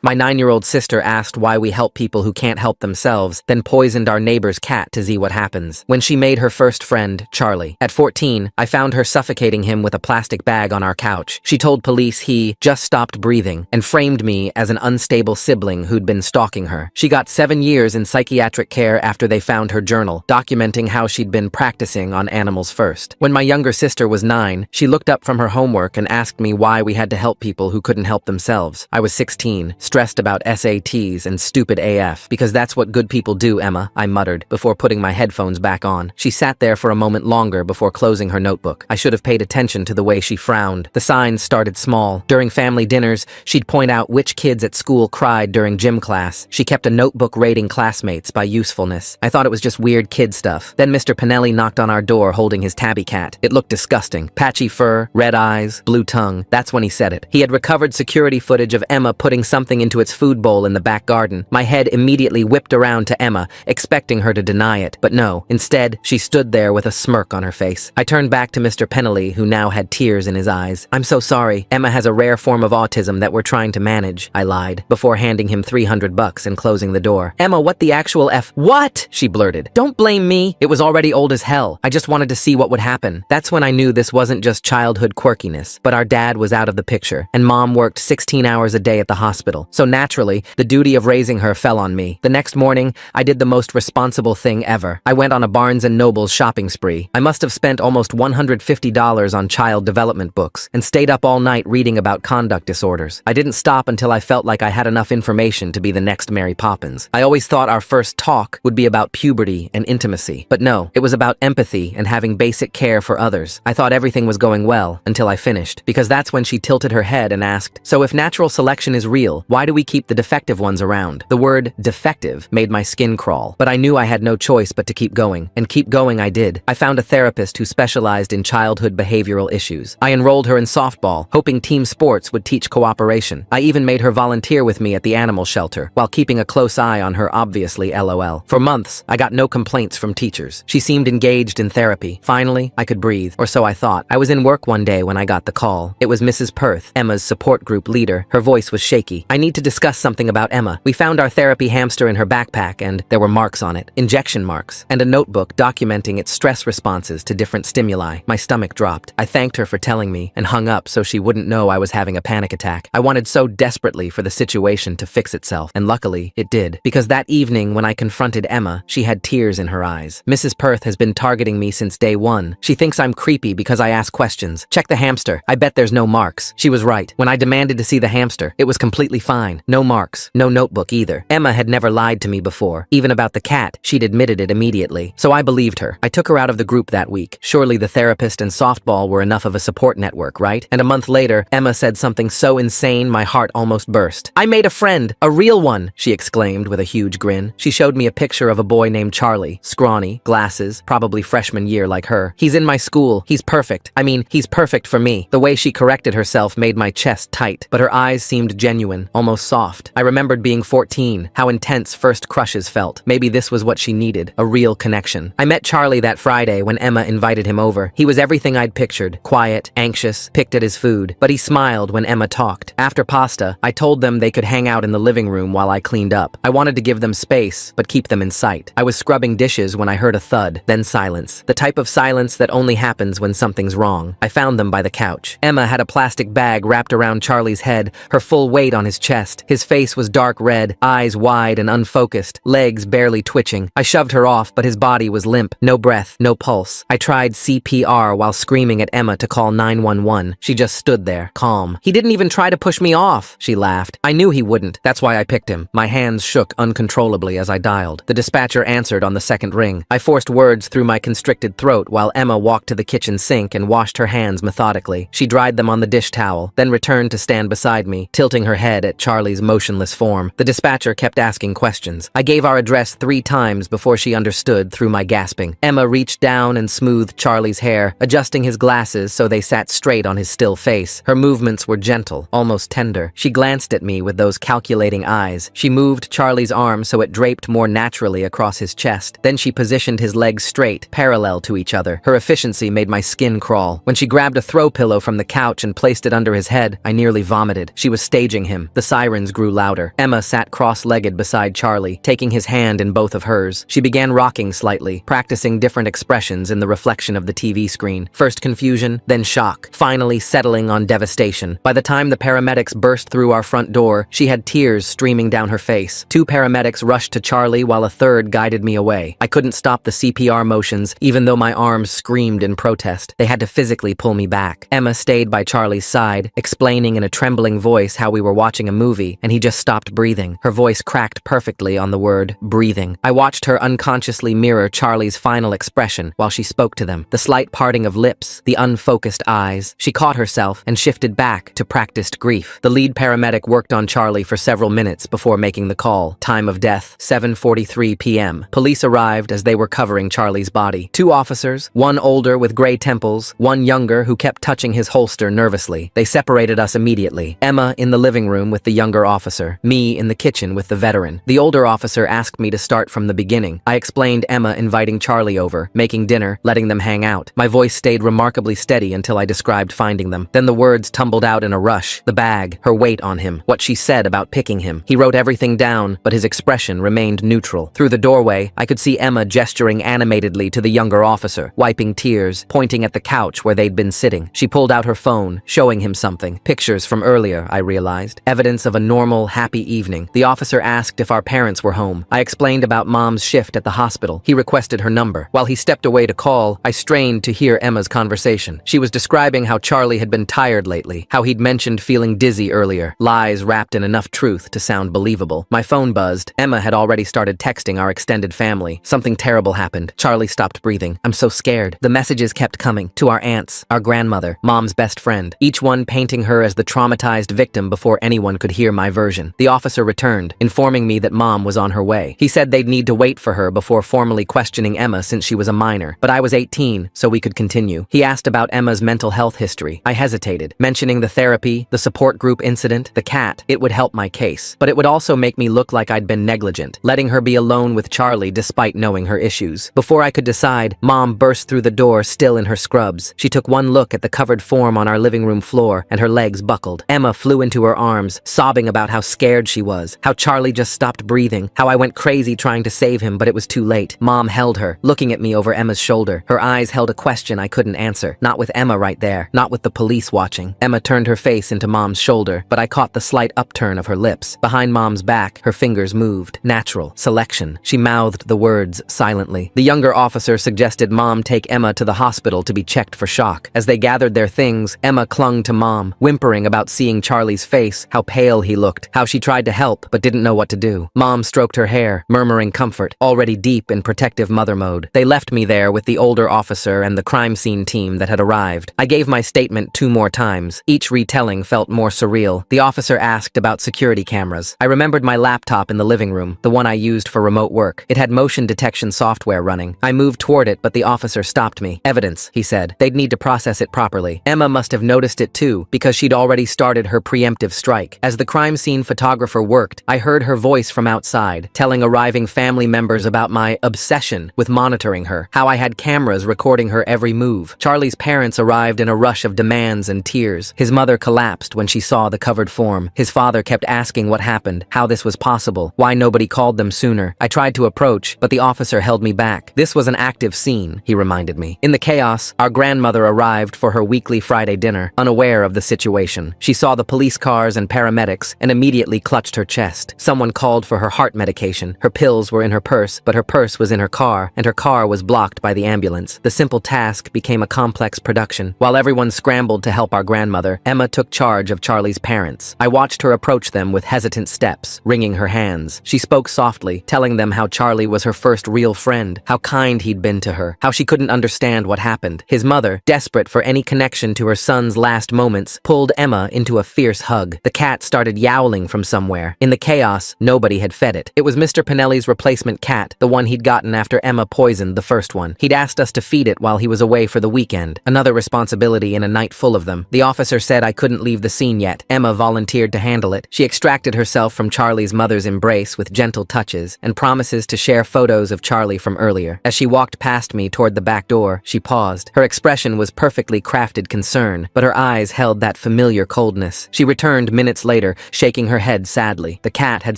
My 9-year-old sister asked why we help people who can't help themselves, then poisoned our neighbor's cat to see what happens. When she made her first friend, Charlie. At 14, I found her suffocating him with a plastic bag on our couch. She told police he just stopped breathing and framed me as an unstable sibling who'd been stalking her. She got 7 years in psychiatric care after they found her journal, documenting how she'd been practicing on animals first. When my younger sister was 9, she looked up from her homework and asked me why we had to help people who couldn't help themselves. I was 16, stressed about SATs and stupid AF. Because that's what good people do, Emma, I muttered, before putting my headphones back on. She sat there for a moment longer before closing her notebook. I should have paid attention to the way she frowned. The signs started small. During family dinners, she'd point out which kids at school cried during gym class. She kept a notebook rating classmates by usefulness. I thought it was just weird kid stuff. Then Mr. Pinelli knocked on our door holding his tabby cat. It looked disgusting. Patchy fur, red eyes, blue tongue. That's when he said it. He had recovered security footage of Emma putting something into its food bowl in the back garden. My head immediately whipped around to Emma, expecting her to deny it. But no, instead, she stood there with a smirk on her face. I turned back to Mr. Pinelli, who now had tears in his eyes. "I'm so sorry. Emma has a rare form of autism that we're trying to manage," I lied, before handing him $300 and closing the door. "Emma, what the actual F— What?" she blurted. "Don't blame me. It was already old as hell. I just wanted to see what would happen." That's when I knew this wasn't just childhood quirkiness, but our dad was out of the picture, and Mom worked 16 hours a day at the hospital. So naturally, the duty of raising her fell on me. The next morning, I did the most responsible thing ever. I went on a Barnes & Noble's shopping spree. I must have spent almost $150 on child development books, and stayed up all night reading about conduct disorders. I didn't stop until I felt like I had enough information to be the next Mary Poppins. I always thought our first talk would be about puberty and intimacy. But no, it was about empathy and having basic care for others. I thought everything was going well until I finished, because that's when she tilted her head and asked, "So if natural selection is real, why do we keep the defective ones around?" The word defective made my skin crawl, but I knew I had no choice but to keep going, and keep going I did. I found a therapist who specialized in childhood behavioral issues. I enrolled her in softball, hoping team sports would teach cooperation. I even made her volunteer with me at the animal shelter, while keeping a close eye on her obviously LOL. For months, I got no complaints from teachers. She seemed engaged in therapy. Finally, I could breathe, or so I thought. I was in work one day when I got the call. It was Mrs. Perth, Emma's support group leader. Her voice was shaky. "I need to discuss something about Emma. We found our therapy hamster in her backpack, and there were marks on it. Injection marks. And a notebook documenting its stress responses to different stimuli." My stomach dropped. I thanked her for telling me, and hung up so she wouldn't know I was having a panic attack. I wanted so desperately for the situation to fix itself, and luckily, it did. Because that evening when I confronted Emma, she had tears in her eyes. "Mrs. Perth has been targeting me since day one. She thinks I'm creepy because I ask questions. Check the hamster. I bet there's no marks." She was right. When I demanded to see the hamster, it was completely fine. No marks. No notebook either. Emma had never lied to me before. Even about the cat, she'd admitted it immediately. So I believed her. I took her out of the group that week. Surely the therapist and softball were enough of a support network, right? And a month later, Emma said something so insane my heart almost burst. "I made a friend. A real one," she exclaimed with a huge grin. She showed me a picture of a boy named Charlie. Scrawny, glasses, probably freshman year like her. "He's in my school. He's perfect. I mean, he's perfect for me." The way she corrected herself made my chest tight, but her eyes seemed genuine, almost soft. I remembered being 14, how intense first crushes felt. Maybe this was what she needed, a real connection. I met Charlie that Friday when Emma invited him over. He was everything I'd pictured. Quiet, anxious, picked at his food. But he smiled when Emma talked. After pasta, I told them they could hang out in the living room while I cleaned up. I wanted to give them space, but keep them in sight. I was scrubbing dishes when I heard a thud, then silence. The type of silence that only happens when something's wrong. I found them by the couch. Emma had a plastic bag wrapped around Charlie's head, her full weight on his chest. His face was dark red, eyes wide and unfocused, legs barely twitching. I shoved her off, but his body was limp. No breath, no pulse. I tried CPR while screaming at Emma to call 911. She just stood there, calm. "He didn't even try to push me off," she laughed. "I knew he wouldn't. That's why I picked him." My hands shook uncontrollably as I dialed. The dispatcher answered on the second ring. I forced words through my constricted throat while Emma walked to the kitchen sink and washed her hands methodically. She dried them on the dish towel, then returned to stand beside me, tilting her head at Charlie's motionless form. The dispatcher kept asking questions. I gave our address 3 times before she understood through my gasping. Emma reached down and smoothed Charlie's hair, adjusting his glasses so they sat straight on his still face. Her movements were gentle, almost tender. She glanced at me with those calculating eyes. She moved Charlie's arm so it draped more naturally across his chest. Then she positioned his legs straight, parallel to each other. Her efficiency made my skin crawl. When she grabbed a throw pillow from the couch and placed it under his head, I nearly vomited. She was staging him. The sirens grew louder. Emma sat cross-legged beside Charlie, taking his hand in both of hers. She began rocking slightly, practicing different expressions in the reflection of the TV screen. First confusion, then shock, finally settling on devastation. By the time the paramedics burst through our front door, she had tears streaming down her face. 2 paramedics rushed to Charlie while a third guided me away. I couldn't stop the CPR motions, even though my arms screamed in protest. They had to physically pull me back. Emma stayed by Charlie's side, explaining in a trembling voice how we were watching a movie, and he just stopped breathing. Her voice cracked perfectly on the word breathing. I watched her unconsciously mirror Charlie's final expression while she spoke to them. The slight parting of lips, the unfocused eyes. She caught herself and shifted back to practiced grief. The lead paramedic worked on Charlie for several minutes before making the call. Time of death, 7:43 p.m. Police arrived as they were covering Charlie's body. 2 officers, one older with gray temples, one younger who kept touching his holster nervously. They separated us immediately. Emma in the living room with the younger officer, me in the kitchen with the veteran. The older officer asked me to start from the beginning. I explained Emma inviting Charlie over, making dinner, letting them hang out. My voice stayed remarkably steady until I described finding them. Then the words tumbled out in a rush. The bag, her weight on him, what she said about picking him. He wrote everything down, but his expression remained neutral. Through the doorway, I could see Emma gesturing animatedly to the younger officer, wiping tears, pointing at the couch where they'd been sitting. She pulled out her phone, showing him something. Pictures from earlier, I realized. Evidence of a normal, happy evening. The officer asked if our parents were home. I explained about Mom's shift at the hospital. He requested her number. While he stepped away to call, I strained to hear Emma's conversation. She was describing how Charlie had been tired lately, how he'd mentioned feeling dizzy earlier, lies wrapped in enough truth to sound believable. My phone buzzed. Emma had already started texting our extended family. Something terrible happened. Charlie stopped breathing. I'm so scared. The messages kept coming. To our aunts, our grandmother, Mom's best friend, each one painting her as the traumatized victim before anyone could hear my version. The officer returned, informing me that Mom was on her way. He said they'd need to wait for her before formally questioning Emma since she was a minor, but I was 18, so we could continue. He asked about Emma's mental health history. I hesitated, mentioning the therapy, the support group incident, the cat. It would help my case, but it would also make me look like I'd been negligent, letting her be alone with Charlie despite knowing her issues. Before I could decide, Mom burst through the door still in her scrubs. She took one look at the covered form on our living room floor, and her legs buckled. Emma flew into her arms, sobbing about how scared she was, how Charlie just stopped breathing, how I went crazy trying to save him, but it was too late. Mom held her, looking at me over Emma's shoulder. Her eyes held a question I couldn't answer. Not with Emma right there, not with the police watching. Emma turned her face into Mom's shoulder, but I caught the slight upturn of her lips. Behind Mom's back, her fingers moved. Natural. Selection. She mouthed the words silently. The younger officer suggested Mom take Emma to the hospital to be checked for shock. As they gathered their things, Emma clung to Mom, whimpering about seeing Charlie's face, how pale he looked, how she tried to help but didn't know what to do. Mom stroked her hair, murmuring comfort, already deep in protective mother mode. They left me there with the older officer and the crime scene team that had arrived. I gave my statement 2 more times. Each retelling felt more surreal. The officer asked about security cameras. I remembered my laptop in the living room, the one I used for remote work. It had motion detection software running. I moved toward it, but the officer stopped me. Evidence, he said. They'd need to process it properly. Emma must have noticed it too, because she'd already started her preemptive strike. As the crime scene photographer worked, I heard her voice from outside, telling arriving family members about my obsession with monitoring her, how I had cameras recording her every move. Charlie's parents arrived in a rush of demands and tears. His mother collapsed when she saw the covered form. His father kept asking what happened, how this was possible, why nobody called them sooner. I tried to approach, but the officer held me back. This was an active scene, he reminded me. In the chaos, our grandmother arrived for her weekly Friday dinner, unaware of the situation. She saw the police cars and paramedics and immediately clutched her chest. Someone called for her heart medication. Her pills were in her purse, but her purse was in her car, and her car was blocked by the ambulance. The simple task became a complex production. While everyone scrambled to help our grandmother, Emma took charge of Charlie's parents. I watched her approach them with hesitant steps, wringing her hands. She spoke softly, telling them how Charlie was her first real friend, how kind he'd been to her, how she couldn't understand what happened. His mother, desperate for any connection to her son's last moments, pulled Emma into a fierce hug. The cat started yowling from somewhere. In the chaos, nobody had fed it. It was Mr. Pinelli's replacement cat, the one he'd gotten after Emma poisoned the first one. He'd asked us to feed it while he was away for the weekend. Another responsibility in a night full of them. The officer said I couldn't leave the scene yet. Emma volunteered to handle it. She extracted herself from Charlie's mother's embrace with gentle touches and promises to share photos of Charlie from earlier. As she walked past me toward the back door, she paused. Her expression was perfectly crafted concern, but her eyes held that familiar coldness. She returned minutes later later, shaking her head sadly. The cat had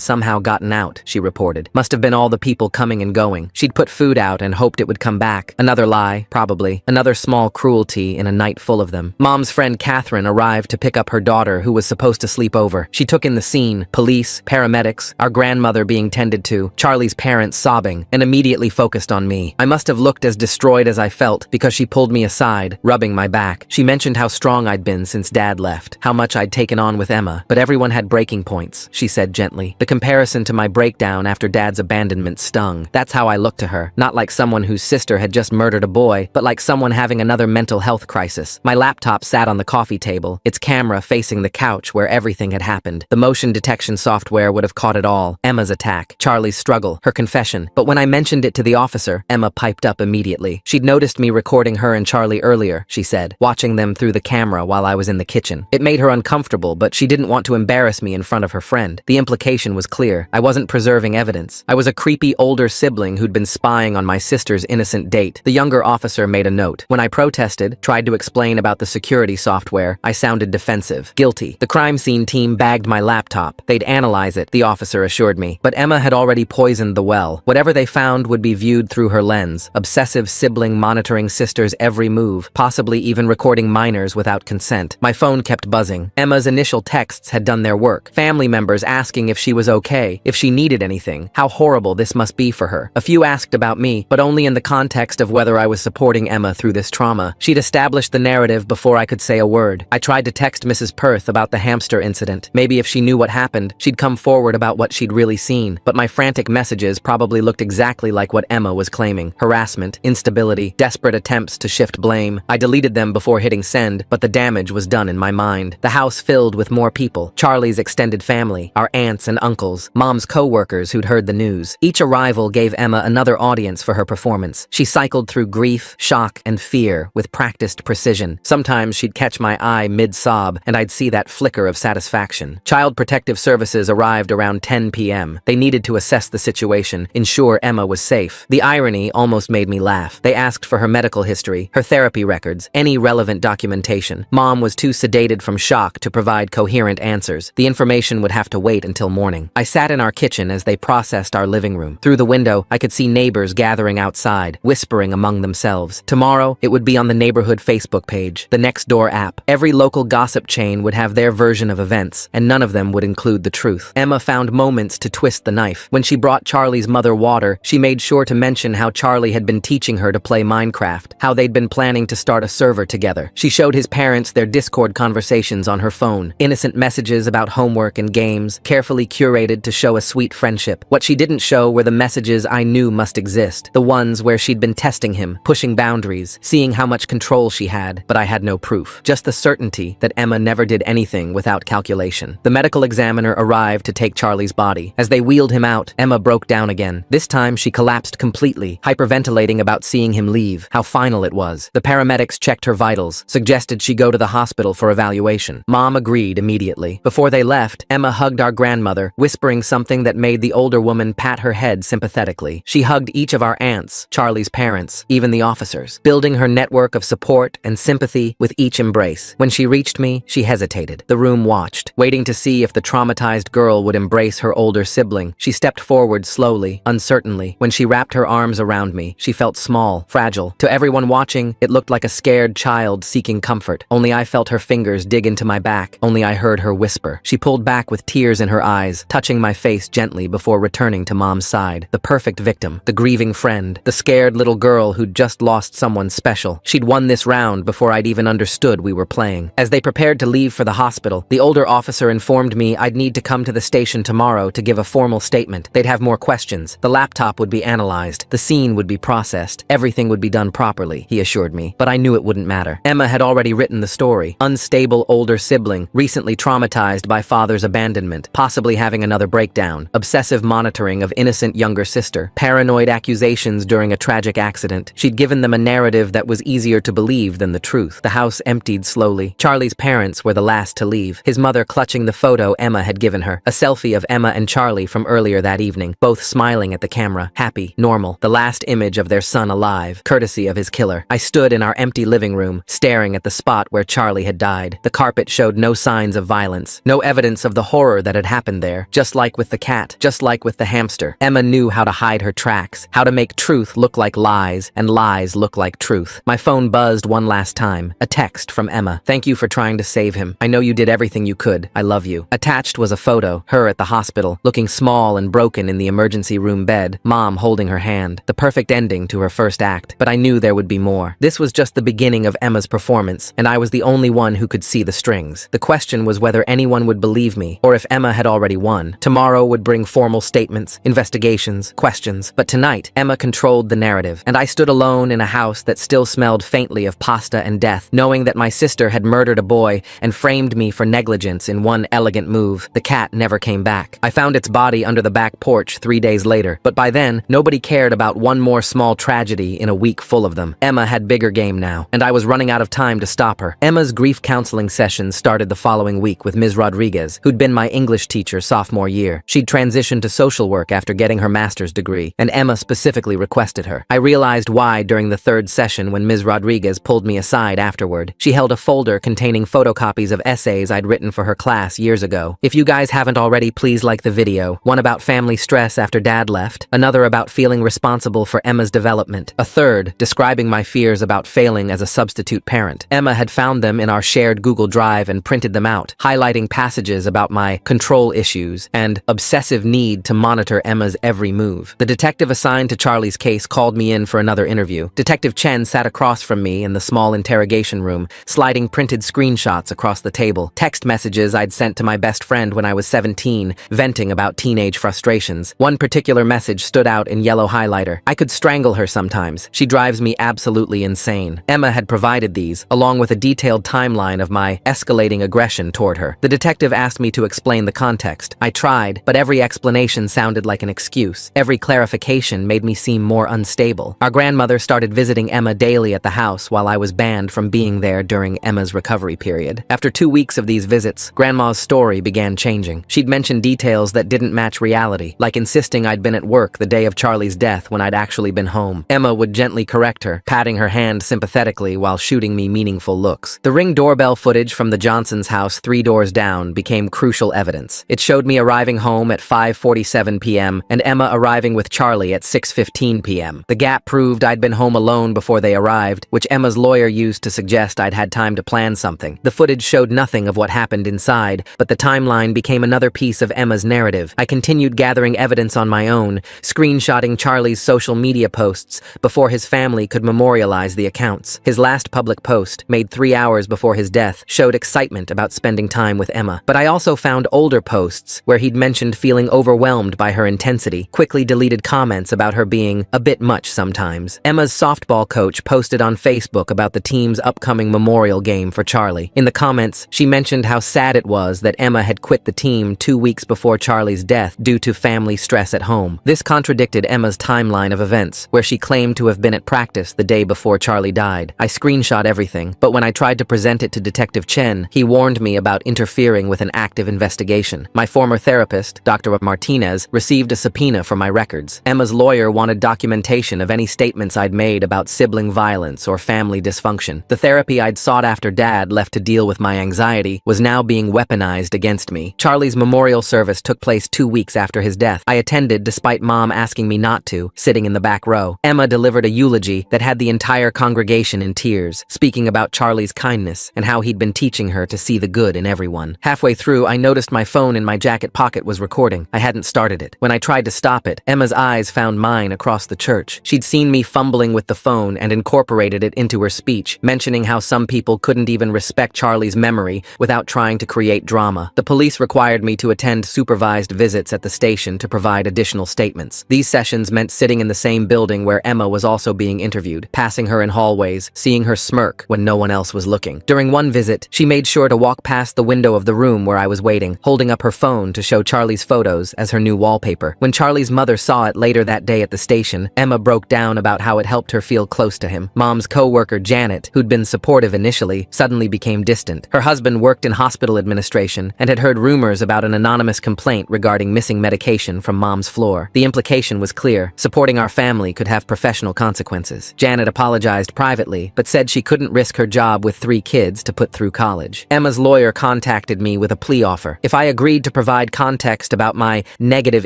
somehow gotten out, she reported. Must have been all the people coming and going. She'd put food out and hoped it would come back. Another lie, probably. Another small cruelty in a night full of them. Mom's friend Catherine arrived to pick up her daughter who was supposed to sleep over. She took in the scene, police, paramedics, our grandmother being tended to, Charlie's parents sobbing, and immediately focused on me. I must have looked as destroyed as I felt because she pulled me aside, rubbing my back. She mentioned how strong I'd been since Dad left, how much I'd taken on with Emma, but everyone had breaking points, she said gently. The comparison to my breakdown after Dad's abandonment stung. That's how I looked to her, not like someone whose sister had just murdered a boy, but like someone having another mental health crisis. My laptop sat on the coffee table, its camera facing the couch where everything had happened. The motion detection software would have caught it all. Emma's attack, Charlie's struggle, her confession. But when I mentioned it to the officer, Emma piped up immediately. She'd noticed me recording her and Charlie earlier, she said, watching them through the camera while I was in the kitchen. It made her uncomfortable, but she didn't want to embarrass me in front of her friend. The implication was clear. I wasn't preserving evidence. I was a creepy older sibling who'd been spying on my sister's innocent date. The younger officer made a note. When I protested, tried to explain about the security software, I sounded defensive. Guilty. The crime scene team bagged my laptop. They'd analyze it, the officer assured me. But Emma had already poisoned the well. Whatever they found would be viewed through her lens. Obsessive sibling monitoring sister's every move, possibly even recording minors without consent. My phone kept buzzing. Emma's initial texts had done their work. Family members asking if she was okay, if she needed anything. How horrible this must be for her. A few asked about me, but only in the context of whether I was supporting Emma through this trauma. She'd established the narrative before I could say a word. I tried to text Mrs. Perth about the hamster incident. Maybe if she knew what happened, she'd come forward about what she'd really seen. But my frantic messages probably looked exactly like what Emma was claiming. Harassment, instability, desperate attempts to shift blame. I deleted them before hitting send, but the damage was done in my mind. The house filled with more people. Charlie's extended family, our aunts and uncles, Mom's co-workers who'd heard the news. Each arrival gave Emma another audience for her performance. She cycled through grief, shock, and fear with practiced precision. Sometimes she'd catch my eye mid-sob, and I'd see that flicker of satisfaction. Child Protective Services arrived around 10 p.m. They needed to assess the situation, ensure Emma was safe. The irony almost made me laugh. They asked for her medical history, her therapy records, any relevant documentation. Mom was too sedated from shock to provide coherent answers. The information would have to wait until morning. I sat in our kitchen as they processed our living room. Through the window, I could see neighbors gathering outside, whispering among themselves. Tomorrow, it would be on the neighborhood Facebook page, the Nextdoor app. Every local gossip chain would have their version of events, and none of them would include the truth. Emma found moments to twist the knife. When she brought Charlie's mother water, she made sure to mention how Charlie had been teaching her to play Minecraft, how they'd been planning to start a server together. She showed his parents their Discord conversations on her phone, innocent messages about homework and games, carefully curated to show a sweet friendship. What she didn't show were the messages I knew must exist, the ones where she'd been testing him, pushing boundaries, seeing how much control she had, but I had no proof. Just the certainty that Emma never did anything without calculation. The medical examiner arrived to take Charlie's body. As they wheeled him out, Emma broke down again. This time she collapsed completely, hyperventilating about seeing him leave, how final it was. The paramedics checked her vitals, suggested she go to the hospital for evaluation. Mom agreed immediately. Before they left, Emma hugged our grandmother, whispering something that made the older woman pat her head sympathetically. She hugged each of our aunts, Charlie's parents, even the officers, building her network of support and sympathy with each embrace. When she reached me, she hesitated. The room watched, waiting to see if the traumatized girl would embrace her older sibling. She stepped forward slowly, uncertainly. When she wrapped her arms around me, she felt small, fragile. To everyone watching, it looked like a scared child seeking comfort. Only I felt her fingers dig into my back. Only I heard her whisper. She pulled back with tears in her eyes, touching my face gently before returning to Mom's side. The perfect victim, the grieving friend, the scared little girl who'd just lost someone special. She'd won this round before I'd even understood we were playing. As they prepared to leave for the hospital, the older officer informed me I'd need to come to the station tomorrow to give a formal statement. They'd have more questions. The laptop would be analyzed. The scene would be processed. Everything would be done properly, he assured me. But I knew it wouldn't matter. Emma had already written the story. Unstable older sibling, recently traumatized by father's abandonment, possibly having another breakdown, obsessive monitoring of innocent younger sister, paranoid accusations during a tragic accident. She'd given them a narrative that was easier to believe than the truth. The house emptied slowly. Charlie's parents were the last to leave, his mother clutching the photo Emma had given her, a selfie of Emma and Charlie from earlier that evening, both smiling at the camera, happy, normal, the last image of their son alive, courtesy of his killer. I stood in our empty living room, staring at the spot where Charlie had died. The carpet showed no signs of violence. evidence. No evidence of the horror that had happened there. Just like with the cat, just like with the hamster. Emma knew how to hide her tracks, how to make truth look like lies, and lies look like truth. My phone buzzed one last time. A text from Emma. "Thank you for trying to save him. I know you did everything you could. I love you." Attached was a photo, her at the hospital, looking small and broken in the emergency room bed, Mom holding her hand. The perfect ending to her first act. But I knew there would be more. This was just the beginning of Emma's performance, and I was the only one who could see the strings. The question was whether anyone would believe me, or if Emma had already won. Tomorrow would bring formal statements, investigations, questions. But tonight, Emma controlled the narrative, and I stood alone in a house that still smelled faintly of pasta and death, knowing that my sister had murdered a boy and framed me for negligence in one elegant move. The cat never came back. I found its body under the back porch 3 days later, but by then, nobody cared about one more small tragedy in a week full of them. Emma had bigger game now, and I was running out of time to stop her. Emma's grief counseling sessions started the following week with Ms. Rodriguez, who'd been my English teacher sophomore year. She'd transitioned to social work after getting her master's degree, and Emma specifically requested her. I realized why during the third session when Ms. Rodriguez pulled me aside afterward. She held a folder containing photocopies of essays I'd written for her class years ago. If you guys haven't already, please like the video. One about family stress after Dad left, another about feeling responsible for Emma's development, a third describing my fears about failing as a substitute parent. Emma had found them in our shared Google Drive and printed them out, highlighting passages about my control issues and obsessive need to monitor Emma's every move. The detective assigned to Charlie's case called me in for another interview. Detective Chen sat across from me in the small interrogation room, sliding printed screenshots across the table, text messages I'd sent to my best friend when I was 17, venting about teenage frustrations. One particular message stood out in yellow highlighter. "I could strangle her sometimes. She drives me absolutely insane." Emma had provided these, along with a detailed timeline of my escalating aggression toward her. The detective asked me to explain the context. I tried, but every explanation sounded like an excuse. Every clarification made me seem more unstable. Our grandmother started visiting Emma daily at the house while I was banned from being there during Emma's recovery period. After 2 weeks of these visits, Grandma's story began changing. She'd mentioned details that didn't match reality, like insisting I'd been at work the day of Charlie's death when I'd actually been home. Emma would gently correct her, patting her hand sympathetically while shooting me meaningful looks. The Ring doorbell footage from the Johnsons' house 3 doors down became crucial evidence. It showed me arriving home at 5:47 p.m. and Emma arriving with Charlie at 6:15 p.m. The gap proved I'd been home alone before they arrived, which Emma's lawyer used to suggest I'd had time to plan something. The footage showed nothing of what happened inside, but the timeline became another piece of Emma's narrative. I continued gathering evidence on my own, screenshotting Charlie's social media posts before his family could memorialize the accounts. His last public post, made 3 hours before his death, showed excitement about spending time with Emma. But I also found older posts where he'd mentioned feeling overwhelmed by her intensity, quickly deleted comments about her being a bit much sometimes. Emma's softball coach posted on Facebook about the team's upcoming memorial game for Charlie. In the comments, she mentioned how sad it was that Emma had quit the team 2 weeks before Charlie's death due to family stress at home. This contradicted Emma's timeline of events, where she claimed to have been at practice the day before Charlie died. I screenshot everything, but when I tried to present it to Detective Chen, he warned me about interfering with an active investigation. My former therapist, Dr. Martinez, received a subpoena for my records. Emma's lawyer wanted documentation of any statements I'd made about sibling violence or family dysfunction. The therapy I'd sought after Dad left to deal with my anxiety was now being weaponized against me. Charlie's memorial service took place 2 weeks after his death. I attended despite Mom asking me not to, sitting in the back row. Emma delivered a eulogy that had the entire congregation in tears, speaking about Charlie's kindness and how he'd been teaching her to see the good in everyone. Halfway through, I noticed my phone in my jacket pocket was recording. I hadn't started it. When I tried to stop it, Emma's eyes found mine across the church. She'd seen me fumbling with the phone and incorporated it into her speech, mentioning how some people couldn't even respect Charlie's memory without trying to create drama. The police required me to attend supervised visits at the station to provide additional statements. These sessions meant sitting in the same building where Emma was also being interviewed, passing her in hallways, seeing her smirk when no one else was looking. During one visit, she made sure to walk past the window of the room where I was waiting, holding up her phone to show Charlie's photos as her new wallpaper. When Charlie's mother saw it later that day at the station, Emma broke down about how it helped her feel close to him. Mom's co-worker Janet, who'd been supportive initially, suddenly became distant. Her husband worked in hospital administration and had heard rumors about an anonymous complaint regarding missing medication from Mom's floor. The implication was clear. Supporting our family could have professional consequences. Janet apologized privately, but said she couldn't risk her job with 3 kids to put through college. Emma's lawyer contacted contacted me with a plea offer. If I agreed to provide context about my negative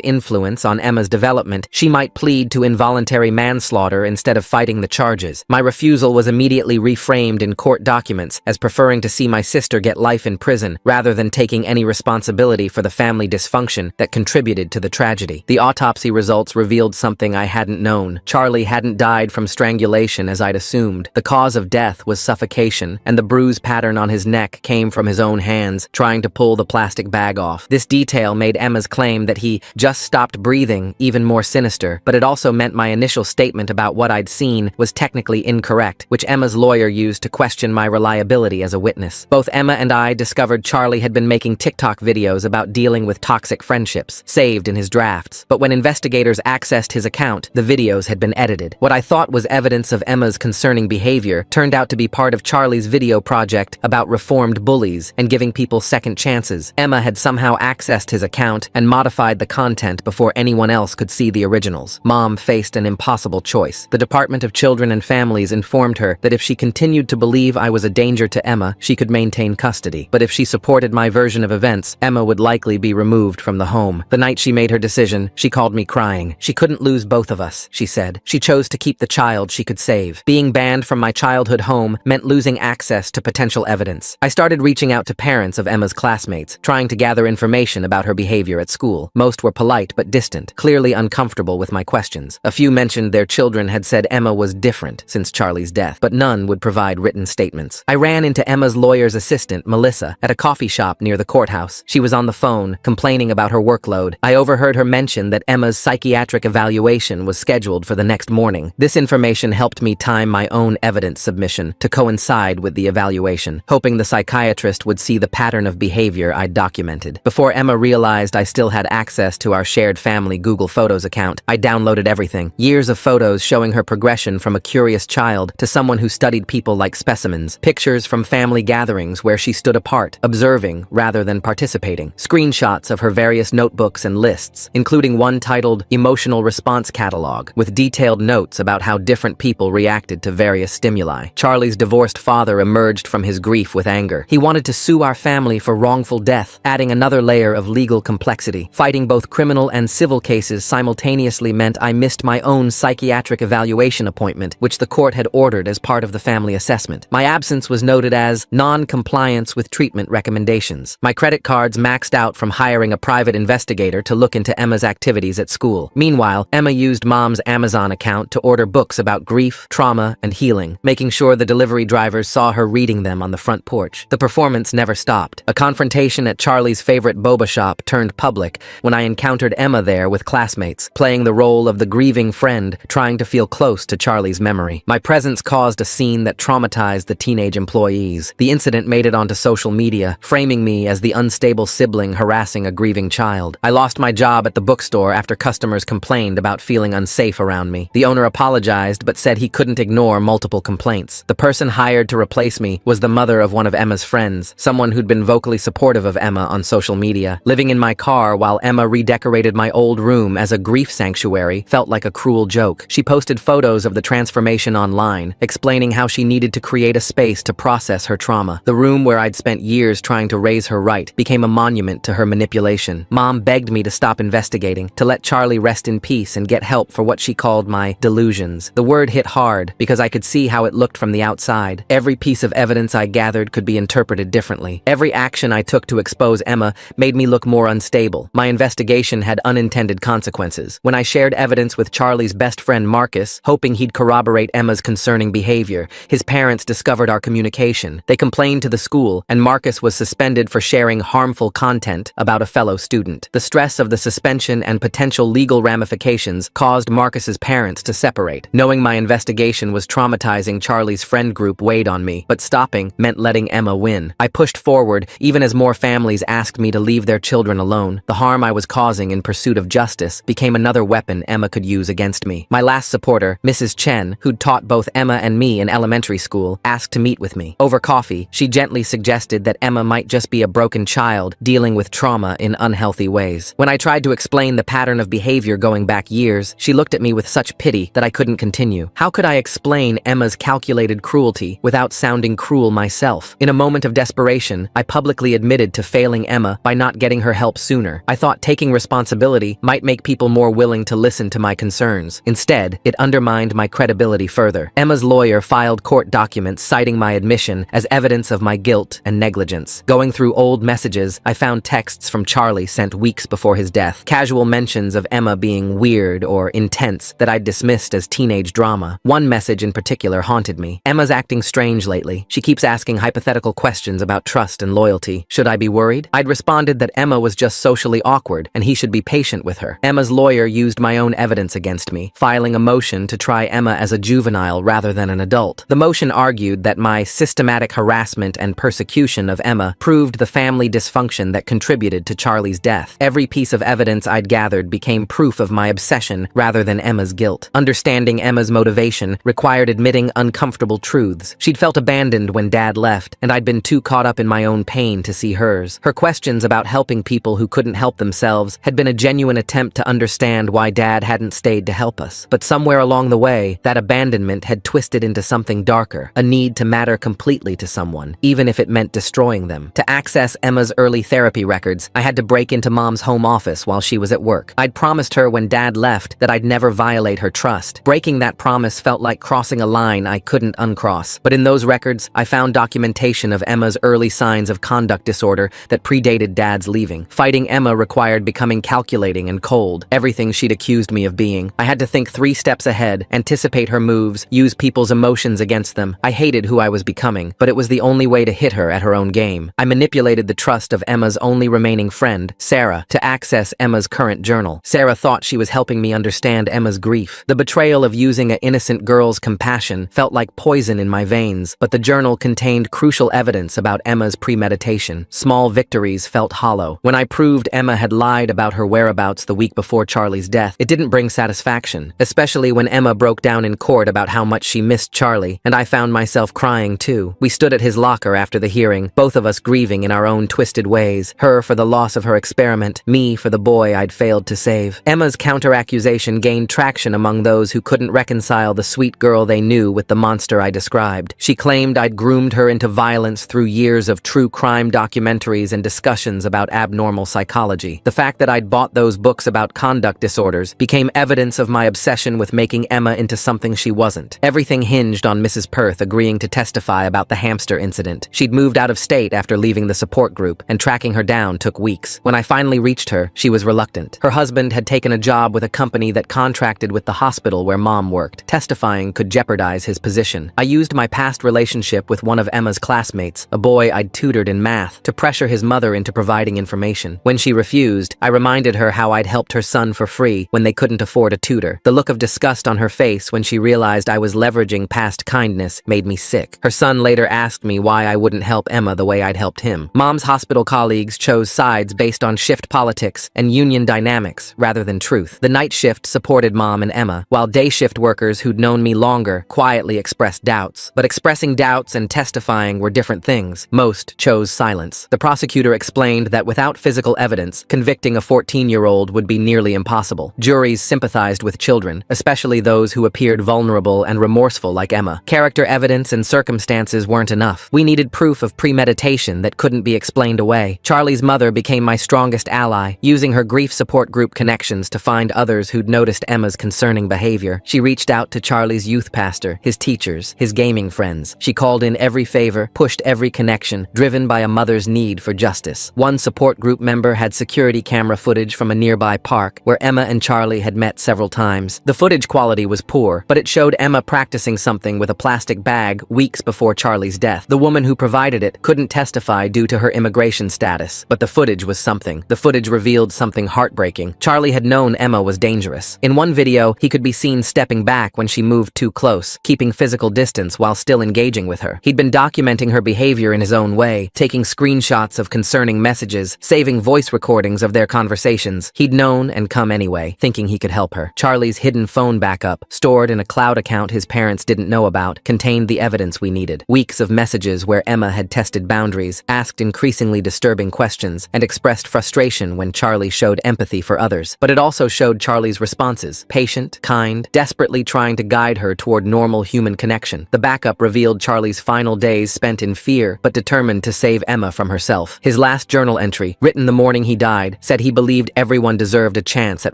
influence on Emma's development, she might plead to involuntary manslaughter instead of fighting the charges. My refusal was immediately reframed in court documents as preferring to see my sister get life in prison rather than taking any responsibility for the family dysfunction that contributed to the tragedy. The autopsy results revealed something I hadn't known. Charlie hadn't died from strangulation as I'd assumed. The cause of death was suffocation, and the bruise pattern on his neck came from his own hands, trying to pull the plastic bag off. This detail made Emma's claim that he just stopped breathing even more sinister, but it also meant my initial statement about what I'd seen was technically incorrect, which Emma's lawyer used to question my reliability as a witness. Both Emma and I discovered Charlie had been making TikTok videos about dealing with toxic friendships, saved in his drafts, but when investigators accessed his account, the videos had been edited. What I thought was evidence of Emma's concerning behavior turned out to be part of Charlie's video project about reformed bullies and giving people second chances. Emma had somehow accessed his account and modified the content before anyone else could see the originals. Mom faced an impossible choice. The Department of Children and Families informed her that if she continued to believe I was a danger to Emma, she could maintain custody. But if she supported my version of events, Emma would likely be removed from the home. The night she made her decision, she called me crying. She couldn't lose both of us, she said. She chose to keep the child she could save. Being banned from my childhood home meant losing access to potential evidence. I started reaching out to parents of Emma's classmates, trying to gather information about her behavior at school. Most were polite but distant, clearly uncomfortable with my questions. A few mentioned their children had said Emma was different since Charlie's death, but none would provide written statements. I ran into Emma's lawyer's assistant, Melissa, at a coffee shop near the courthouse. She was on the phone, complaining about her workload. I overheard her mention that Emma's psychiatric evaluation was scheduled for the next morning. This information helped me time my own evidence submission to coincide with the evaluation, hoping the psychiatrist would see the pattern of behavior I'd documented. Before Emma realized I still had access to our shared family Google Photos account, I downloaded everything. Years of photos showing her progression from a curious child to someone who studied people like specimens. Pictures from family gatherings where she stood apart, observing rather than participating. Screenshots of her various notebooks and lists, including one titled Emotional Response Catalog, with detailed notes about how different people reacted to various stimuli. Charlie's divorced father emerged from his grief with anger. He wanted to sue our family for wrongful death, adding another layer of legal complexity. Fighting both criminal and civil cases simultaneously meant I missed my own psychiatric evaluation appointment, which the court had ordered as part of the family assessment. My absence was noted as non-compliance with treatment recommendations. My credit cards maxed out from hiring a private investigator to look into Emma's activities at school. Meanwhile, Emma used Mom's Amazon account to order books about grief, trauma, and healing, making sure the delivery drivers saw her reading them on the front porch. The performance never stopped. A confrontation at Charlie's favorite boba shop turned public when I encountered Emma there with classmates, playing the role of the grieving friend trying to feel close to Charlie's memory. My presence caused a scene that traumatized the teenage employees. The incident made it onto social media, framing me as the unstable sibling harassing a grieving child. I lost my job at the bookstore after customers complained about feeling unsafe around me. The owner apologized but said he couldn't ignore multiple complaints. The person hired to replace me was the mother of one of Emma's friends, someone who'd been vocally supportive of Emma on social media. Living in my car while Emma redecorated my old room as a grief sanctuary felt like a cruel joke. She posted photos of the transformation online, explaining how she needed to create a space to process her trauma. The room where I'd spent years trying to raise her right became a monument to her manipulation. Mom begged me to stop investigating, to let Charlie rest in peace and get help for what she called my delusions. The word hit hard because I could see how it looked from the outside. Every piece of evidence I gathered could be interpreted differently. Every action I took to expose Emma made me look more unstable. My investigation had unintended consequences. When I shared evidence with Charlie's best friend Marcus, hoping he'd corroborate Emma's concerning behavior, his parents discovered our communication. They complained to the school, and Marcus was suspended for sharing harmful content about a fellow student. The stress of the suspension and potential legal ramifications caused Marcus's parents to separate. Knowing my investigation was traumatizing, Charlie's friend group weighed on me, but stopping meant letting Emma win. I pushed forward, even as more families asked me to leave their children alone. The harm I was causing in pursuit of justice became another weapon Emma could use against me. My last supporter, Mrs. Chen, who'd taught both Emma and me in elementary school, asked to meet with me. Over coffee, she gently suggested that Emma might just be a broken child dealing with trauma in unhealthy ways. When I tried to explain the pattern of behavior going back years, she looked at me with such pity that I couldn't continue. How could I explain Emma's calculated cruelty without sounding cruel myself? In a moment of desperation, I publicly admitted to failing Emma by not getting her help sooner. I thought taking responsibility might make people more willing to listen to my concerns. Instead, it undermined my credibility further. Emma's lawyer filed court documents citing my admission as evidence of my guilt and negligence. Going through old messages, I found texts from Charlie sent weeks before his death, casual mentions of Emma being weird or intense that I'd dismissed as teenage drama. One message in particular haunted me. Emma's acting strange lately. She keeps asking hypothetical questions about trust and loyalty. Should I be worried? I'd responded that Emma was just socially awkward and he should be patient with her. Emma's lawyer used my own evidence against me, filing a motion to try Emma as a juvenile rather than an adult. The motion argued that my systematic harassment and persecution of Emma proved the family dysfunction that contributed to Charlie's death. Every piece of evidence I'd gathered became proof of my obsession rather than Emma's guilt. Understanding Emma's motivation required admitting uncomfortable truths. She'd felt abandoned when Dad left, and I'd been too caught up in my own pain to see hers. Her questions about helping people who couldn't help themselves had been a genuine attempt to understand why Dad hadn't stayed to help us. But somewhere along the way, that abandonment had twisted into something darker, a need to matter completely to someone, even if it meant destroying them. To access Emma's early therapy records, I had to break into Mom's home office while she was at work. I'd promised her when Dad left that I'd never violate her trust. Breaking that promise felt like crossing a line I couldn't uncross. But in those records, I found documentation of Emma's early signs of conduct disorder that predated Dad's leaving. Fighting Emma required becoming calculating and cold, everything she'd accused me of being. I had to think 3 steps ahead, anticipate her moves, use people's emotions against them. I hated who I was becoming, but it was the only way to hit her at her own game. I manipulated the trust of Emma's only remaining friend, Sarah, to access Emma's current journal. Sarah thought she was helping me understand Emma's grief. The betrayal of using an innocent girl's compassion felt like poison in my veins, but the journal contained crucial evidence about Emma's premeditation. Small victories felt hollow. When I proved Emma had lied about her whereabouts the week before Charlie's death, it didn't bring satisfaction, especially when Emma broke down in court about how much she missed Charlie, and I found myself crying too. We stood at his locker after the hearing, both of us grieving in our own twisted ways, her for the loss of her experiment, me for the boy I'd failed to save. Emma's counter-accusation gained traction among those who couldn't reconcile the sweet girl they knew with the monster I described. She claimed I'd groomed her into violence through years of true crime documentaries and discussions about abnormal psychology. The fact that I'd bought those books about conduct disorders became evidence of my obsession with making Emma into something she wasn't. Everything hinged on Mrs. Perth agreeing to testify about the hamster incident. She'd moved out of state after leaving the support group, and tracking her down took weeks. When I finally reached her, she was reluctant. Her husband had taken a job with a company that contracted with the hospital where Mom worked. Testifying could jeopardize his position. I used my past relationship with one of Emma's classmates, a boy I'd tutored in math, to pressure his mother into providing information. When she refused, I reminded her how I'd helped her son for free when they couldn't afford a tutor. The look of disgust on her face when she realized I was leveraging past kindness made me sick. Her son later asked me why I wouldn't help Emma the way I'd helped him. Mom's hospital colleagues chose sides based on shift politics and union dynamics rather than truth. The night shift supported Mom and Emma, while day shift workers who'd known me longer quietly expressed doubts. But expressing doubts and testifying were different things. Most chose silence. The prosecutor explained that without physical evidence, convicting a 14-year-old would be nearly impossible. Juries sympathized with children, especially those who appeared vulnerable and remorseful like Emma. Character evidence and circumstances weren't enough. We needed proof of premeditation that couldn't be explained away. Charlie's mother became my strongest ally, using her grief support group connections to find others who'd noticed Emma's concerning behavior. She reached out to Charlie's youth pastor, his teachers, his gaming friends. She called in every favor, pushed every connection, driven by a mother's need for justice. One support group member had security camera footage from a nearby park where Emma and Charlie had met several times. The footage quality was poor, but it showed Emma practicing something with a plastic bag weeks before Charlie's death. The woman who provided it couldn't testify due to her immigration status, but the footage was something. The footage revealed something heartbreaking. Charlie had known Emma was dangerous. In one video, he could be seen stepping back when she moved too close, keeping physical distance while still engaging with her. He'd been documenting her behavior in his own way, taking screenshots of concerning messages, saving voice recordings of their conversations. He'd known and come anyway, thinking he could help her. Charlie's hidden phone backup, stored in a cloud account his parents didn't know about, contained the evidence we needed. Weeks of messages where Emma had tested boundaries, asked increasingly disturbing questions, and expressed frustration when Charlie showed empathy for others. But it also showed Charlie's responses, patient, kind, desperately trying to guide her toward normal human connection. The backup revealed Charlie's final days spent in fear, but determined to to save Emma from herself. His last journal entry, written the morning he died, said he believed everyone deserved a chance at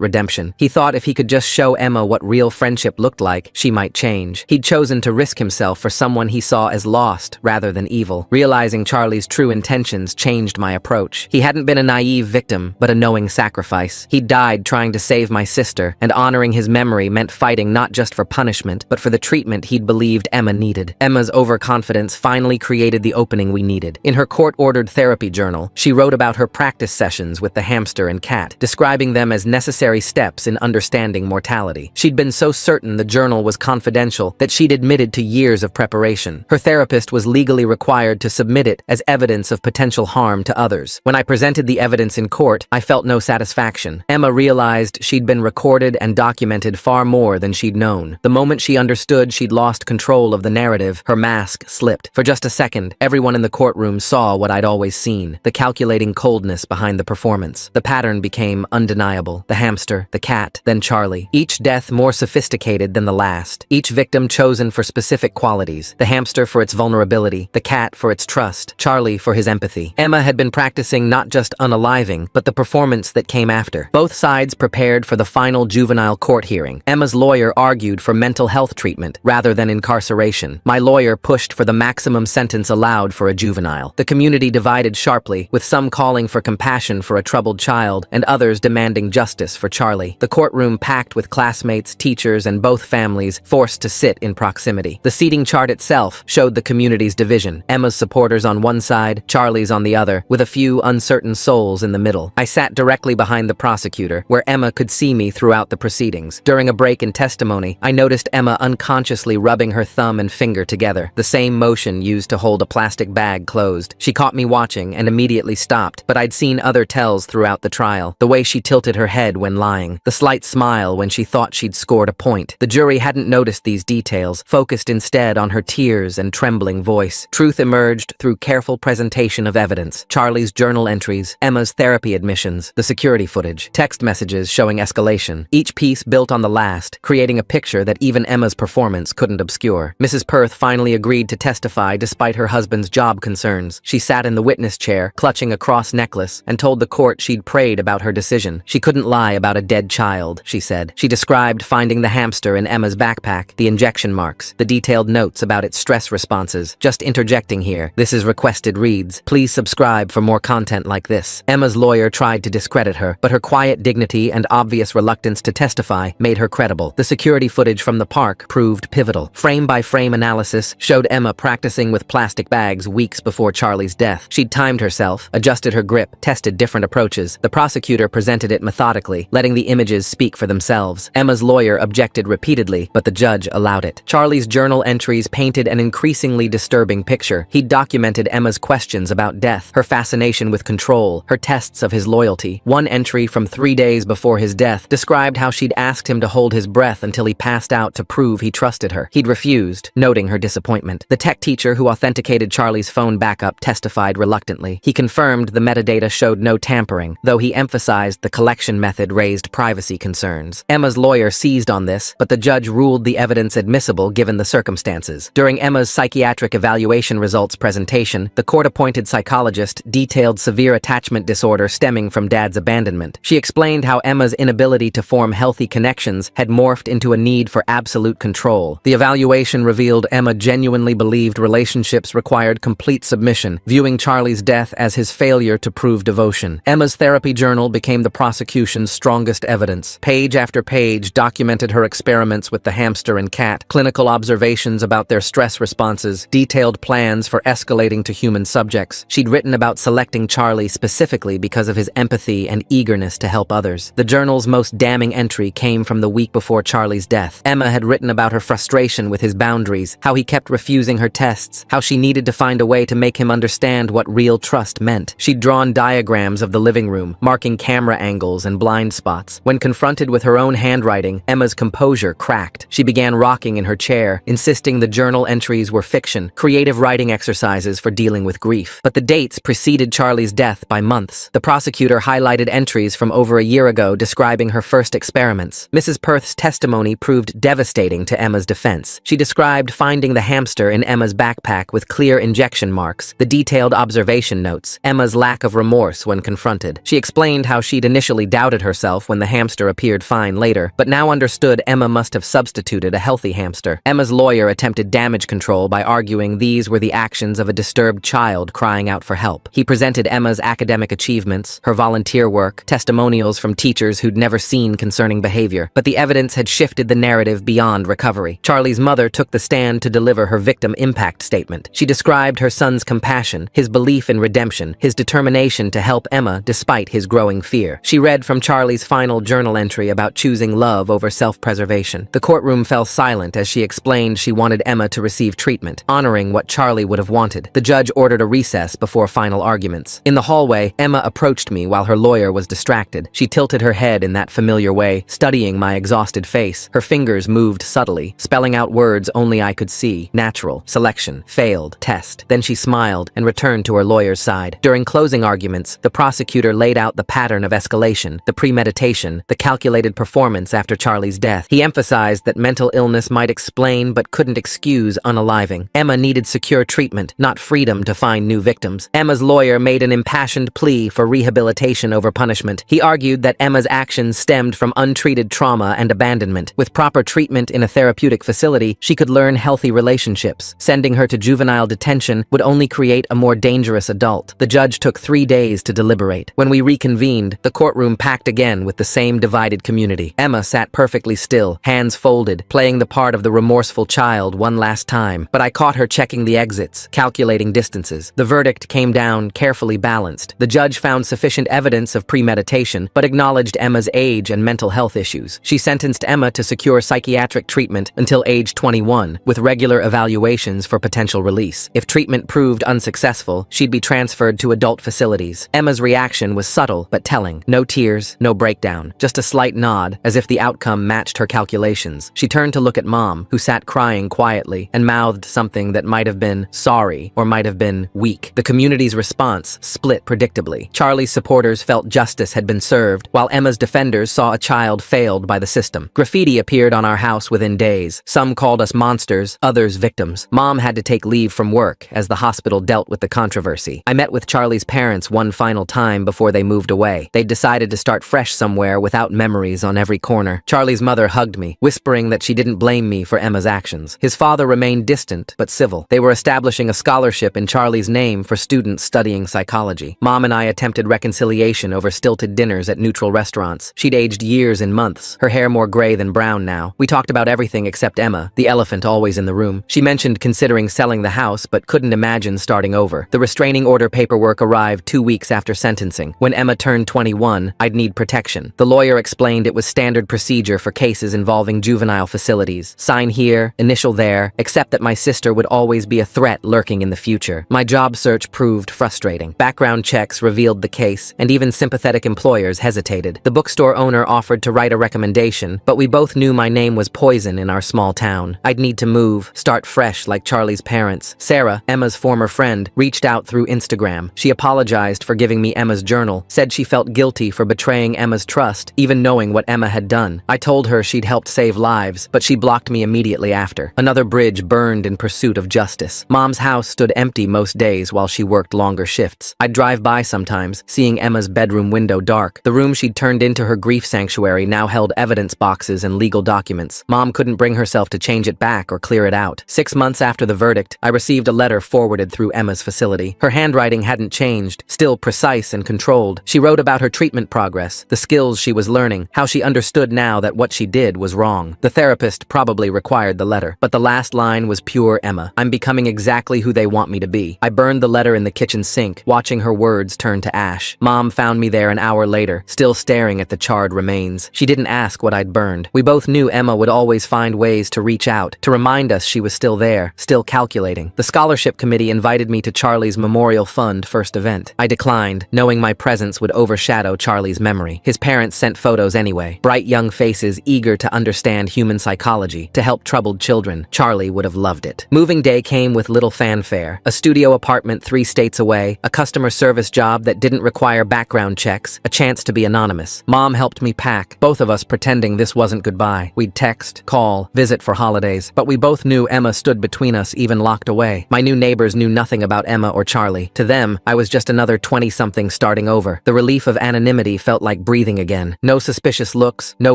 redemption. He thought if he could just show Emma what real friendship looked like, she might change. He'd chosen to risk himself for someone he saw as lost rather than evil. Realizing Charlie's true intentions changed my approach. He hadn't been a naive victim, but a knowing sacrifice. He died trying to save my sister, and honoring his memory meant fighting not just for punishment, but for the treatment he'd believed Emma needed. Emma's overconfidence finally created the opening we needed. In her court-ordered therapy journal, she wrote about her practice sessions with the hamster and cat, describing them as necessary steps in understanding mortality. She'd been so certain the journal was confidential that she'd admitted to years of preparation. Her therapist was legally required to submit it as evidence of potential harm to others. When I presented the evidence in court, I felt no satisfaction. Emma realized she'd been recorded and documented far more than she'd known. The moment she understood she'd lost control of the narrative, her mask slipped. For just a second, everyone in the courtroom saw what I'd always seen, the calculating coldness behind the performance. The pattern became undeniable. The hamster, the cat, then Charlie. Each death more sophisticated than the last. Each victim chosen for specific qualities. The hamster for its vulnerability, the cat for its trust, Charlie for his empathy. Emma had been practicing not just unaliving, but the performance that came after. Both sides prepared for the final juvenile court hearing. Emma's lawyer argued for mental health treatment rather than incarceration. My lawyer pushed for the maximum sentence allowed for a juvenile. The community divided sharply, with some calling for compassion for a troubled child and others demanding justice for Charlie. The courtroom packed with classmates, teachers, and both families forced to sit in proximity. The seating chart itself showed the community's division. Emma's supporters on one side, Charlie's on the other, with a few uncertain souls in the middle. I sat directly behind the prosecutor, where Emma could see me throughout the proceedings. During a break in testimony, I noticed Emma unconsciously rubbing her thumb and finger together, the same motion used to hold a plastic bag closed. She caught me watching and immediately stopped, but I'd seen other tells throughout the trial. The way she tilted her head when lying, the slight smile when she thought she'd scored a point. The jury hadn't noticed these details, focused instead on her tears and trembling voice. Truth emerged through careful presentation of evidence. Charlie's journal entries, Emma's therapy admissions, the security footage, text messages showing escalation. Each piece built on the last, creating a picture that even Emma's performance couldn't obscure. Mrs. Perth finally agreed to testify despite her husband's job concerns. She sat in the witness chair, clutching a cross necklace, and told the court she'd prayed about her decision. She couldn't lie about a dead child, she said. She described finding the hamster in Emma's backpack, the injection marks, the detailed notes about its stress responses. Just interjecting here, this is requested reads. Please subscribe for more content like this. Emma's lawyer tried to discredit her, but her quiet dignity and obvious reluctance to testify made her credible. The security footage from the park proved pivotal. Frame-by-frame analysis showed Emma practicing with plastic bags weeks before Charlie's death. She'd timed herself, adjusted her grip, tested different approaches. The prosecutor presented it methodically, letting the images speak for themselves. Emma's lawyer objected repeatedly, but the judge allowed it. Charlie's journal entries painted an increasingly disturbing picture. He'd documented Emma's questions about death, her fascination with control, her tests of his loyalty. One entry from 3 days before his death described how she'd asked him to hold his breath until he passed out to prove he trusted her. He'd refused, noting her disappointment. The tech teacher who authenticated Charlie's phone backup testified reluctantly. He confirmed the metadata showed no tampering, though he emphasized the collection method raised privacy concerns. Emma's lawyer seized on this, but the judge ruled the evidence admissible given the circumstances. During Emma's psychiatric evaluation results presentation, the court-appointed psychologist detailed severe attachment disorder stemming from Dad's abandonment. She explained how Emma's inability to form healthy connections had morphed into a need for absolute control. The evaluation revealed Emma genuinely believed relationships required complete submission, viewing Charlie's death as his failure to prove devotion. Emma's therapy journal became the prosecution's strongest evidence. Page after page documented her experiments with the hamster and cat, clinical observations about their stress responses, detailed plans for escalating to human subjects. She'd written about selecting Charlie specifically because of his empathy and eagerness to help others. The journal's most damning entry came from the week before Charlie's death. Emma had written about her frustration with his boundaries, how he kept refusing her tests, how she needed to find a way to make him understand what real trust meant. She'd drawn diagrams of the living room, marking camera angles and blind spots. When confronted with her own handwriting, Emma's composure cracked. She began rocking in her chair, insisting the journal entries were fiction, creative writing exercises for dealing with grief. But the dates preceded Charlie's death by months. The prosecutor highlighted entries from over a year ago describing her first experiments. Mrs. Perth's testimony proved devastating to Emma's defense. She described finding the hamster in Emma's backpack with clear injection marks, books, the detailed observation notes, Emma's lack of remorse when confronted. She explained how she'd initially doubted herself when the hamster appeared fine later, but now understood Emma must have substituted a healthy hamster. Emma's lawyer attempted damage control by arguing these were the actions of a disturbed child crying out for help. He presented Emma's academic achievements, her volunteer work, testimonials from teachers who'd never seen concerning behavior, but the evidence had shifted the narrative beyond recovery. Charlie's mother took the stand to deliver her victim impact statement. She described her son's compassion, his belief in redemption, his determination to help Emma despite his growing fear. She read from Charlie's final journal entry about choosing love over self-preservation. The courtroom fell silent as she explained she wanted Emma to receive treatment, honoring what Charlie would have wanted. The judge ordered a recess before final arguments. In the hallway, Emma approached me while her lawyer was distracted. She tilted her head in that familiar way, studying my exhausted face. Her fingers moved subtly, spelling out words only I could see. Natural, selection, failed, test. Then she smiled and returned to her lawyer's side. During closing arguments, the prosecutor laid out the pattern of escalation, the premeditation, the calculated performance after Charlie's death. He emphasized that mental illness might explain but couldn't excuse unaliving. Emma needed secure treatment, not freedom to find new victims. Emma's lawyer made an impassioned plea for rehabilitation over punishment. He argued that Emma's actions stemmed from untreated trauma and abandonment. With proper treatment in a therapeutic facility, she could learn healthy relationships. Sending her to juvenile detention would only create a more dangerous adult. The judge took 3 days to deliberate. When we reconvened, the courtroom packed again with the same divided community. Emma sat perfectly still, hands folded, playing the part of the remorseful child one last time. But I caught her checking the exits, calculating distances. The verdict came down carefully balanced. The judge found sufficient evidence of premeditation, but acknowledged Emma's age and mental health issues. She sentenced Emma to secure psychiatric treatment until age 21, with regular evaluations for potential release. If treatment proved unsuccessful, she'd be transferred to adult facilities. Emma's reaction was subtle but telling. No tears, no breakdown, just a slight nod, as if the outcome matched her calculations. She turned to look at Mom, who sat crying quietly, and mouthed something that might have been sorry or might have been weak. The community's response split predictably. Charlie's supporters felt justice had been served, while Emma's defenders saw a child failed by the system. Graffiti appeared on our house within days. Some called us monsters, others victims. Mom had to take leave from work as the hospital dealt with the controversy. I met with Charlie's parents one final time before they moved away. They'd decided to start fresh somewhere without memories on every corner. Charlie's mother hugged me, whispering that she didn't blame me for Emma's actions. His father remained distant but civil. They were establishing a scholarship in Charlie's name for students studying psychology. Mom and I attempted reconciliation over stilted dinners at neutral restaurants. She'd aged years in months, her hair more gray than brown now. We talked about everything except Emma, the elephant always in the room. She mentioned considering selling the house but couldn't imagine starting over. The restraining order paperwork arrived 2 weeks after sentencing. When Emma turned 21, I'd need protection. The lawyer explained it was standard procedure for cases involving juvenile facilities. Sign here, initial there, except that my sister would always be a threat lurking in the future. My job search proved frustrating. Background checks revealed the case, and even sympathetic employers hesitated. The bookstore owner offered to write a recommendation, but we both knew my name was poison in our small town. I'd need to move, start fresh like Charlie's parents. Sarah, Emma's former friend, reached out through Instagram. She apologized for giving me Emma's journal, said she felt guilty for betraying Emma's trust, even knowing what Emma had done. I told her she'd helped save lives, but she blocked me immediately after. Another bridge burned in pursuit of justice. Mom's house stood empty most days while she worked longer shifts. I'd drive by sometimes, seeing Emma's bedroom window dark. The room she'd turned into her grief sanctuary now held evidence boxes and legal documents. Mom couldn't bring herself to change it back or clear it out. 6 months after the verdict, I received a letter forwarded through Emma's facility. Her handwriting hadn't changed, still precise and controlled. She wrote about her treatment progress, the skills she was learning, how she understood now that what she did was wrong. The therapist probably required the letter, but the last line was pure Emma. I'm becoming exactly who they want me to be. I burned the letter in the kitchen sink, watching her words turn to ash. Mom found me there an hour later, still staring at the charred remains. She didn't ask what I'd burned. We both knew Emma would always find ways to reach out, to remind us she was still there, still calculating. The scholarship committee invited me to Charlie's Memorial Fund first event. I declined, knowing my presence would overshadow Charlie's memory. His parents sent photos anyway, bright young faces eager to understand human psychology, to help troubled children. Charlie would have loved it. Moving day came with little fanfare. A studio apartment 3 states away, a customer service job that didn't require background checks, a chance to be anonymous. Mom helped me pack, both of us pretending this wasn't goodbye. We'd text, call, visit for holidays, but we both knew Emma stood between us even locked away. My new neighbors knew nothing about Emma or Charlie. To them, I was just another 20-something starting over. The relief of anonymity felt like breathing again. No suspicious looks, no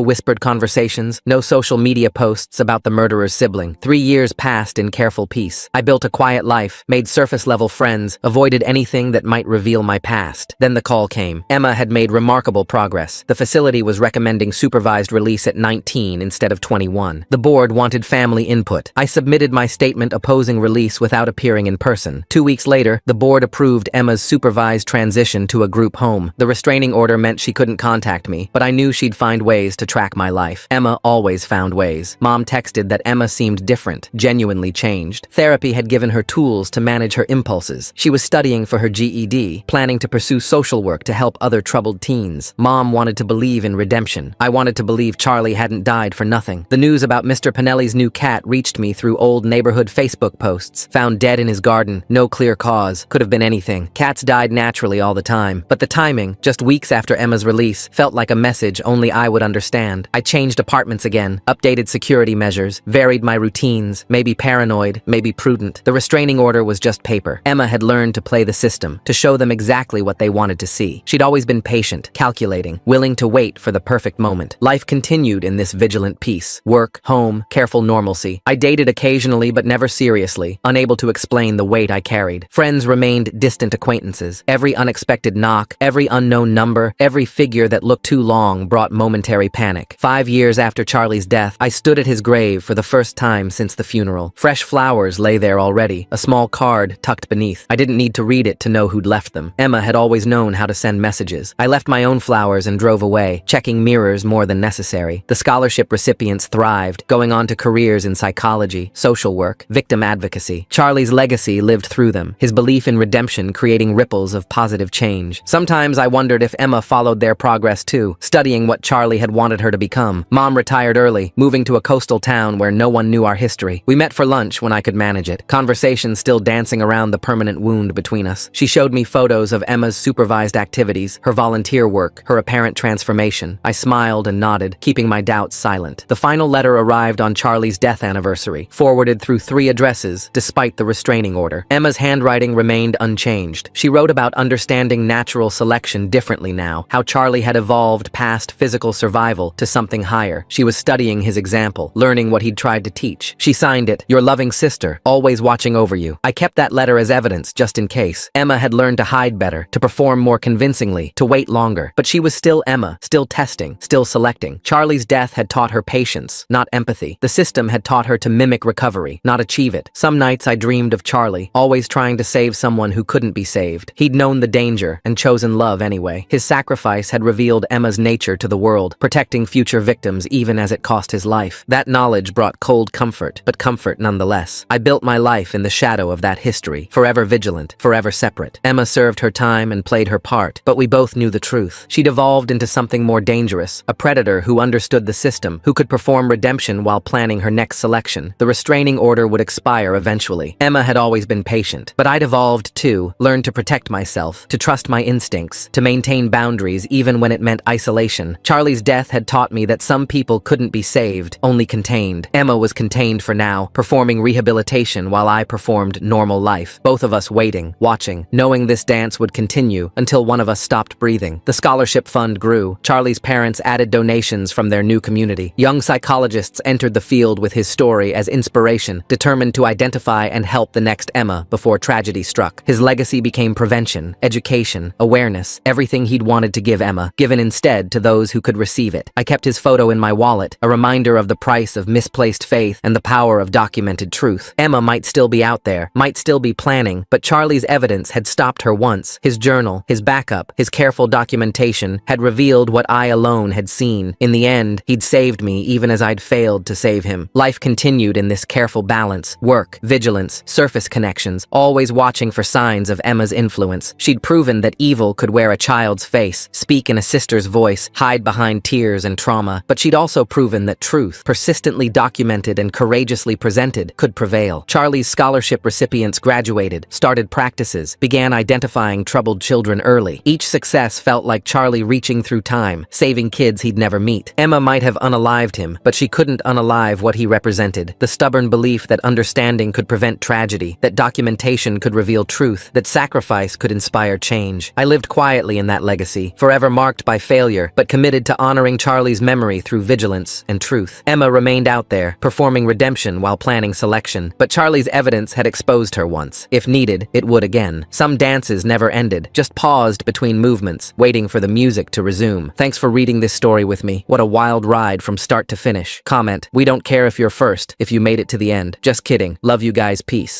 whispered conversations, no social media posts about the murderer's sibling. 3 years passed in careful peace. I built a quiet life, made surface-level friends, avoided anything that might reveal my past. Then the call came. Emma had made remarkable progress. The facility was recommending supervised release at 19 instead of 21. The board wanted family input. I submitted my statement opposing release without appearing in person. 2 weeks later, the board approved Emma's supervised transition to a group home. The restraining order meant she couldn't contact me, but I knew she'd find ways to track my life. Emma always found ways. Mom texted that Emma seemed different, genuinely changed. Therapy had given her tools to manage her impulses. She was studying for her GED, planning to pursue social work to help other troubled teens. Mom wanted to believe in redemption. I wanted to believe Charlie hadn't died for nothing. The news about Mr. Pinelli's new cat reached me through old neighborhood Facebook posts. Found dead in his garden, no clear cause, could have been anything. Cats died naturally all the time, but the timing, just weeks after Emma's release, felt like a message only I would understand. I changed apartments again, updated security measures, varied my routines, maybe paranoid, maybe prudent. The restraining order was just paper. Emma had learned to play the system, to show them exactly what they wanted to see. She'd always been patient, calculating, willing to wait for the perfect moment. Life continued in this vigilant peace. Work, home, careful normalcy. I dated occasionally but never seriously, unable to explain the weight I carried. Friends remained distant acquaintances. Every unexpected knock, every unknown number, every figure that looked too long brought momentary panic. 5 years after Charlie's death, I stood at his grave for the first time since the funeral. Fresh flowers lay there already, a small card tucked beneath. I didn't need to read it to know who'd left them. Emma had always known how to send messages. I left my own flowers and drove away, checking mirrors more than necessary. The scholarship recipients thrived, going on to careers in psychology, social work, victim advocacy. Charlie's legacy lived through them, his belief in redemption creating ripples of positive change. Sometimes I wondered if Emma followed their progress too, studying what Charlie had wanted her to become. Mom retired early, moving to a coastal town where no one knew our history. We met for lunch when I could manage it, conversations still dancing around the permanent wound between us. She showed me photos of Emma's supervised activities, her volunteer work, her apparent transformation. I smiled and nodded, keeping my doubts silent. The final letter arrived on Charlie's death anniversary, forwarded through 3 addresses, despite the restraining order. Emma's handwriting remained unchanged. She wrote about understanding natural selection differently now, how Charlie had evolved past physical survival to something higher. She was studying his example, learning what he'd tried to teach. She signed it, "Your loving sister, always watching over you." I kept that letter as evidence, just in case. Emma had learned to hide better, to perform more convincingly, to wait longer. But she was still Emma, still testing, still selecting. Charlie's death had taught her patience, not empathy. The system had taught her to mimic recovery, not achieve it. Some nights I dreamed of Charlie, always trying to save someone who couldn't be saved. He'd known the danger and chosen love anyway. His sacrifice had revealed Emma's nature to the world, protecting future victims even as it cost his life. That knowledge brought cold comfort, but comfort nonetheless. I built my life in the shadow of that history, forever vigilant, forever separate. Emma served her time and played her part, but we both knew the truth. She'd evolved into something more dangerous, a predator who understood the system, who could perform redemption while planning her next selection. The restraining order would expire eventually. Emma had always been patient, but I'd evolved too, learned to protect myself, to trust my instincts, to maintain boundaries even when it meant isolation. Charlie's death had taught me that some people couldn't be saved, only contained. Emma was contained for now, performing rehabilitation while I performed normal life. Both of us waiting, watching, knowing this dance would continue until one of us stopped breathing. The scholarship fund grew. Charlie's parents added donations from their new community. Young psychologists entered the field with his story as inspiration, determined to identify and help the next Emma before tragedy struck. His legacy became prevention, education, awareness, everything he'd wanted to give Emma, given instead to those who could receive it. I kept his photo in my wallet, a reminder of the price of misplaced faith and the power of documented truth. Emma might still be out there, might still be planning, but Charlie's evidence had stopped her once. His journal, his backup, his careful documentation had revealed what I alone had seen. In the end, he'd saved me even as I'd failed to save him. Life continued in this careful balance, work, vigilance, surface connections, always watching for signs of Emma's influence. She'd proven that evil could wear a child's face, speak in a sister's voice, hide behind tears and trauma, but she'd also proven that truth, persistently documented and courageously presented, could prevail. Charlie's scholarship recipients graduated, started practices, began identifying troubled children early. Each success felt like Charlie reaching through time, saving kids he'd never meet. Emma might have unalived him, but she couldn't unalive what he represented, the stubborn belief that understanding could prevent tragedy, that documentation could reveal truth, that sacrifice could inspire change. I lived quietly in that legacy, forever marked by failure, but committed to honoring Charlie's memory through vigilance and truth. Emma remained out there, performing redemption while planning selection, but Charlie's evidence had exposed her once. If needed, it would again. Some dances never ended, just paused between movements, waiting for the music to resume. Thanks for reading this story with me. What a wild ride from start to finish. Comment, we don't care if you're first, if you made it to the end. Just kidding. Love you guys. Peace.